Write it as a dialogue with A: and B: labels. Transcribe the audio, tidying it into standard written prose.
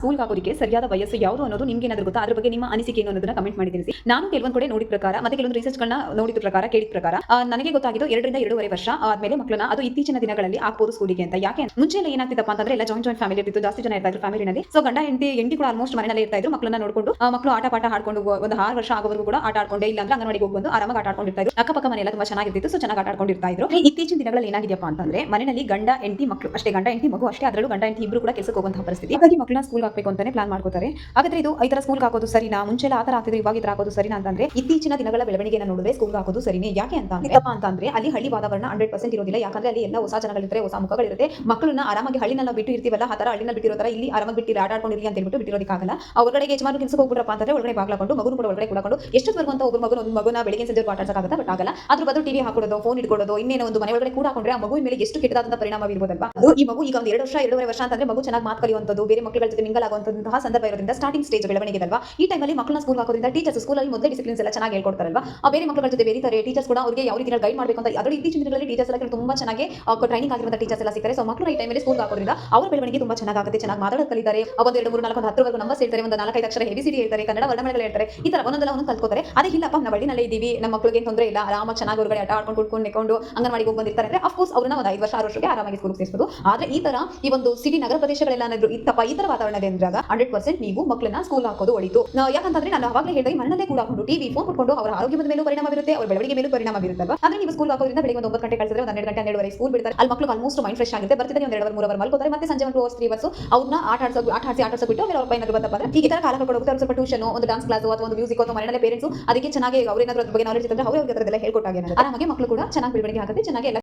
A: ಸ್ಕೂಲ್ಗೆ ಹಾಕೋದಕ್ಕೆ ಸರಿಯಾದ ವಯಸ್ಸು ಯಾವುದು ಅನ್ನೋದು ನಿಮ್ಗೆ ಏನಾದರೂ ಗೊತ್ತಾ? ಅದ್ರ ಬಗ್ಗೆ ನಿಮ್ಮ ಅನಿಸಿಕೆ ಏನು ಅನ್ನೋದನ್ನ ಕಮೆಂಟ್ ಮಾಡಿ ತಿಳಿಸಿ. ನಾನು ಕೆಲವೊಂದು ಕಡೆ ನೋಡಿದ ಪ್ರಕಾರ ಮತ್ತೆ ಕೆಲವೊಂದು ರಿಸರ್ಚ್ಗಳನ್ನ ನೋಡಿದ ಪ್ರಕಾರ ಕೇಳಿದ ಪ್ರಕಾರ ನನಗೆ ಗೊತ್ತಾಗಿದ್ದು 2 ರಿಂದ 2.5 ವರ್ಷ ಆದ್ಮೇಲೆ ಮಕ್ಕಳನ್ನ ಅದು ಇತ್ತೀಚಿನ ದಿನಗಳಲ್ಲಿ ಹಾಕಬಹುದು ಸ್ಕೂಲಿಗೆ ಅಂತ. ಯಾಕೆ ಮುಂಚೆ ಎಲ್ಲ ಏನಾಗ್ತಿತ್ತಪ್ಪ ಅಂತಂದ್ರೆ ಎಲ್ಲ ಜಾಯಿಂಟ್ ಫ್ಯಾಮಿಲಿ ಇರ್ತಿತ್ತು, ಜಾಸ್ತಿ ಜನ ಇರ್ತಾ ಇದ್ರು ಫ್ಯಾಮಿಲಿನಲ್ಲಿ. ಸೊ ಗಂಡ ಹೆಂಡತಿ ಕೂಡ ಆಲ್ಮೋಸ್ಟ್ ಮನೆಯಲ್ಲೇ ಇರ್ತಾ ಇದ್ರು. ಮಕ್ಕಳನ್ನ ನೋಡಿಕೊಂಡು ಮಕ್ಕಳು ಆಟ ಪಾಠ ಆಡ್ಕೊಂಡು ಒಂದು 6 ವರ್ಷ ಆಗೋವರೆಗೂ ಕೂಡ ಆಟ ಆಡ್ಕೊಂಡೆ, ಇಲ್ಲ ಅಂದ್ರೆ ಅಂಗನವಾಡಿಗೆ ಹೋಗಿ ಬಂದು ಆರಾಮಾಗಿ ಆಟ ಆಡ್ಕೊಂಡಿರ್ತಾ ಇದ್ರು. ಅಕ್ಕಪಕ್ಕ ಮನೆಯೆಲ್ಲ ತುಂಬಾ ಚೆನ್ನಾಗಿರ್ತಿತ್ತು, ಸೊ ಚೆನ್ನಾಗಿ ಆಟ ಆಡ್ಕೊಂಡಿರ್ತಾ ಇದ್ರು. ಇತ್ತೀಚಿನ ದಿನಗಳಲ್ಲಿ ಏನಾಗಿದೆಯಪ್ಪ ಅಂತಂದ್ರೆ ಮನೆಯಲ್ಲಿ ಗಂಡ ಹೆಂಡತಿ ಮಕ್ಕಳು ಅಷ್ಟೇ, ಗಂಡ ಹೆಂಡತಿ ಮಗು ಅಷ್ಟೇ, ಅದರಲ್ಲೂ ಗಂಡ ಹೆಂಡತಿ ಇಬ್ರು ಕೂಡ ಕೆಲಸಕ್ಕೆ ಹೋಗುವಂತಹ ಪರಿಸ್ಥಿತಿ. ಹಾಗಾಗಿ ಮಕ್ಕಳನ್ನ ಸ್ಕೂಲ್ ಹಾಕಬೇಕು ಅಂತಾನೆ ಪ್ಲಾನ್ ಮಾಡ್ಕೋತಾರೆ. ಹಾಗಾದ್ರೆ ಇದು ಈ ತರ ಸ್ಕೂಲ್ ಹಾಕೋದು ಸರಿನಾ? ಮುಂಚೆ ಆ ತರ ಆಗ್ತಿದ್ರು, ಇವಾಗ ಈ ತರ ಹಾಕೋದು ಸರಿನಾ ಅಂತಂದ್ರೆ ಇತ್ತೀಚಿನ ದಿನಗಳ ಬೆಳವಣಿಗೆನ ನೋಡಿದ್ರೆ ಸ್ಕೂಲ್ ಹಾಕೋದು ಸರಿನೇ. ಯಾಕೆ ಅಂತಂದ್ರೆ ಅಲ್ಲಿ ಹಳ್ಳಿ ವಾತಾವರಣ 100% ಇರೋದಿಲ್ಲ. ಯಾಕಂದ್ರೆ ಅಲ್ಲಿ ಎಲ್ಲ ಹೊಸ ಜನಗಳಿರ್ತಾರೆ, ಹೊಸ ಮುಖಗಳಿರುತ್ತೆ. ಮಕ್ಕಳನ್ನ ಆರಾಮಾಗಿ ಹಳ್ಳಿನೆಲ್ಲ ಬಿಟ್ಟು ಇರ್ತೀವಲ್ಲ, ಆ ತರ ಹಳ್ಳಿನ ಬಿಟ್ಟಿರೋ ತರ ಇಲ್ಲಿ ಆರಾಮಾಗಿ ಬಿಟ್ಟು ಆಟ ಆಡ್ಕೊಂಡಿರ್ಲಿ ಅಂತ ಹೇಳ್ಬಿಟ್ಟು ಬಿಟ್ಟಿರೋದಕ್ಕಾಗಲ್ಲ. ಹೊರಗಡೆಗೆ ಯಜಮಾನ ಕೆಲಸಕ್ಕೆ ಹೋಗ್ಬಿಟ್ರಪ್ಪ ಅಂತಂದ್ರೆ ಒಳಗಡೆ ಬಾಗ್ಲಾಕೊಂಡು ಮಗುನು ಕೂಡ ಒಳಗಡೆ ಕೂಡಕೊಂಡು ಎಷ್ಟೊತ್ತವರೆಗೂ ಅಂತ ಒಬ್ಬ ಮಗುನ ಬೆಳಗ್ಗೆ ಸಂಜೆ ಆಟ ಆಡ್ಸಕ್ಕಾಗತ್ತಾ? ಬಟ್ ಆಗಲ್ಲ. ಅದ್ರ ಬದಲು ಟಿವಿ ಹಾಕೊಳ್ಳೋದು, ಫೋನ್ ಇಟ್ಕೊಳ್ಳೋದು, ಇನ್ನೇನೋ ಒಂದು ಮನೆ ಒಳಗಡೆ ಕೂಡ ಹಾಕೊಂಡ್ರೆ ಆ ಮಗುವಿನ ಮೇಲೆ ಎಷ್ಟು ಕೆಟ್ಟದಾದಂತ ಪರಿಣಾಮ ಬೀರಬಹುದಲ್ವಾ? ಅದು ಈ ಮಗು ಈಗ ಒಂದು 2 ವರ್ಷ 2.5 ವರ್ಷ ಅಂತಂದ್ರೆ ಮಗು ಚೆನ್ನಾಗಿ ಮಾತು ಕಲಿಯುವಂತದ್ದು, ಬೇರೆ ಮಕ್ಕಳ ಜೊತೆ ಮಿಂಗಲ್ ಆಗುವಂತಹ ಸಂದರ್ಭ ಇರೋದ್ರಿಂದ ಸ್ಟಾರ್ಟಿಂಗ್ ಸ್ಟೇಜ್ ಬೆಳವಣಿಗೆ ಅಲ್ವಾ? ಈ ಟೈಮಲ್ಲಿ ಮಕ್ಕಳನ್ನ ಸ್ಕೂಲ್ ಹಾಕೋದ್ರಿಂದ ಟೀಚರ್ಸ್ ಸ್ಕೂಲಲ್ಲಿ ಮೊದಲೇ ಡಿಸಿಪ್ಲಿನ್ಸ್ ಎಲ್ಲ ಚೆನ್ನಾಗಿ ಹೇಳ್ಕೊಡ್ತಾರಲ್ವಾ? ಆ ಬೇರೆ ಮಕ್ಕಳ ಜೊತೆ ಬೆರೀತಾರೆ. ಟೀಚರ್ಸ್ ಕೂಡ ಅವರಿಗೆ ಯಾವ ರೀತಿ ಗೈಡ್ ಮಾಡಬೇಕು ಅಂತ ಅದರಲ್ಲಿ ಇತ್ತೀಚಿನ ದಿನಗಳಲ್ಲಿ ಟೀಚರ್ಸ್ ಎಲ್ಲ ತುಂಬಾ ಚೆನ್ನಾಗಿ ಟ್ರೈನಿಂಗ್ ಆಗಿರುವಂತ ಟೀಚರ್ಸ್ ಎಲ್ಲ ಸಿಗ್ತಾರೆ. ಸೊ ಮಕ್ಕಳು ಈ ಟೈಮಲ್ಲಿ ಸ್ಕೂಲ್ ಹಾಕೋದ್ರಿಂದ ಅವ್ರ ಬೆಳವಣಿಗೆ ತುಂಬಾ ಚೆನ್ನಾಗುತ್ತೆ, ಚೆನ್ನಾಗಿ ಮಾತಾಡೋದು ಕಲಿತಾರೆ. ಒಂದು 2 3 4 10 ವರೆಗೂ ನಂಬರ್ಸ್ ಹೇಳ್ತಾರೆ, ಒಂದು 4-5 ಅಕ್ಷರ ABCD ಹೇಳ್ತಾರೆ, ಕನ್ನಡ ವರ್ಣಮಾಲೆಗಳು ಹೇಳ್ತಾರೆ. ಈ ತರ ಒಂದೊಂದಲ್ಲ ಒಂದೊಂದು ಕಲ್ತ್ಕೋತಾರೆ. ಅದೇ ಇಲ್ಲಪ್ಪ ನಾವು ಹಳ್ಳಿನಲ್ಲೇ ಇದೀವಿ, ನಮ್ಮ ಮಕ್ಕಳಿಗೆ ತೊಂದರೆ ಇಲ್ಲ, ಆರಾಮಾಗಿ ಚೆನ್ನಾಗಿ ಹೊರಗಡೆ ಆಟ ಆಡ್ಕೊಂಡು ಕುಡ್ಕೊಂಡು ನೆಕೊಂಡು ಅಂಗನವಾಡಿಗೆ ಹೋಗಿ ಬಂದಿರ್ತಾರೆ ಅಂದ್ರೆ ಅಫ್ಕೋರ್ಸ್ ಅವ್ರನ್ನ ಒಂದು 5 ವರ್ಷ 6 ವರ್ಷಕ್ಕೆ ಆರಾಮಾಗಿ ಸ್ಕೂಲ್ ಸೇರಿಸಬಹುದು. ಆದ್ರೆ ಈ ತರ ಈ ಒಂದು ಸಿಟಿ ನಗರ ಪ್ರದೇಶಗಳೆಲ್ಲ ಇತ್ತಪ್ಪ ಈ ತರ ವಾತಾವರಣ ಅಂದಾಗ 100% ನೀವು ಮಕ್ಕಳನ್ನ ಸ್ಕೂಲ್ ಹಾಕೋದು ಒಳಿತು. ಯಾಕಂತಂದ್ರೆ ನಾನು ಅವಾಗಲೇ ಹೇಳಿದಾಗ ಮನೆಯಲ್ಲೇ ಕೂಡ ಹಾಕೊಂಡು ಟಿವಿ ಫೋನ್ ಕೊಟ್ಕೊಂಡು ಅವರ ಆರೋಗ್ಯದ ಮೇಲೂ ಪರಿಣಾಮ ಬೀರುತ್ತೆ, ಅವರ ಬೆಳವಣಿಗೆ ಮೇಲೂ ಪರಿಣಾಮ ಬೀರುತ್ತಲ್ವಾ? ಆದ್ರೆ ನೀವು ಸ್ಕೂಲ್ ಹಾಕೋದ್ರಿಂದ ಬೆಳಗ್ಗೆ 9 ಗಂಟೆ ಕಳಿಸಿದ್ರೆ 12 ಗಂಟೆ 12 ಸ್ಕೂಲ್ ಬಿಡ್ತಾರೆ. ಅಲ್ಲಿ ಮಕ್ಕಳು ಆಲ್ಮೋಸ್ಟ್ ಮೈಂಡ್ ಫ್ರೆಶ್ ಆಗುತ್ತೆ, ಬರ್ತಿದ್ರೆ 1 2 3 ಅವರ್ ಮಲ್ಕೋತಾರೆ, ಮತ್ತೆ ಸಂಜೆ 1 2 3 ಅವರ್ಸ್ ಅವ್ರನ್ನ ಆಟ ಆಡಿಸ್ಬಿಟ್ಟು ಆಮೇಲೆ ಅವ್ರ ಏನಾದ್ರು ಬಂದಪ್ಪ ಅಂದ್ರೆ ಈ ತರ ಕಾಲ ಕಳ್ಕೊಳ್ಳೋಕೆ ಸ್ವಲ್ಪ ಟ್ಯೂಷನ್, ಒಂದು ಡಾನ್ಸ್ ಕ್ಲಾಸ್ ಅಥವಾ ಒಂದು ಮ್ಯೂಸಿಕ್ ಅಥವಾ ಮನೆಯಲ್ಲೇ ಪೇರೆಂಟ್ಸ್ ಅದಕ್ಕೆ ಚೆನ್ನಾಗಿ ಅವ್ರೇನಾದ್ರೂ ಅದ್ರ ಬಗ್ಗೆ ನಾಲೆಜ್ ಇದ್ರೆ ಅವ್ರಿಗೆ ಅದರದೆಲ್ಲ ಹೇಳ್ಕೊಟ್ಟಾಗ ಆರಾಮಾಗಿ ಮಕ್ಕಳು ಕೂಡ ಚೆನ್ನಾಗಿ ಬೆಳವಣಿಗೆ ಆಗುತ್ತೆ, ಚೆನ್ನಾಗಿ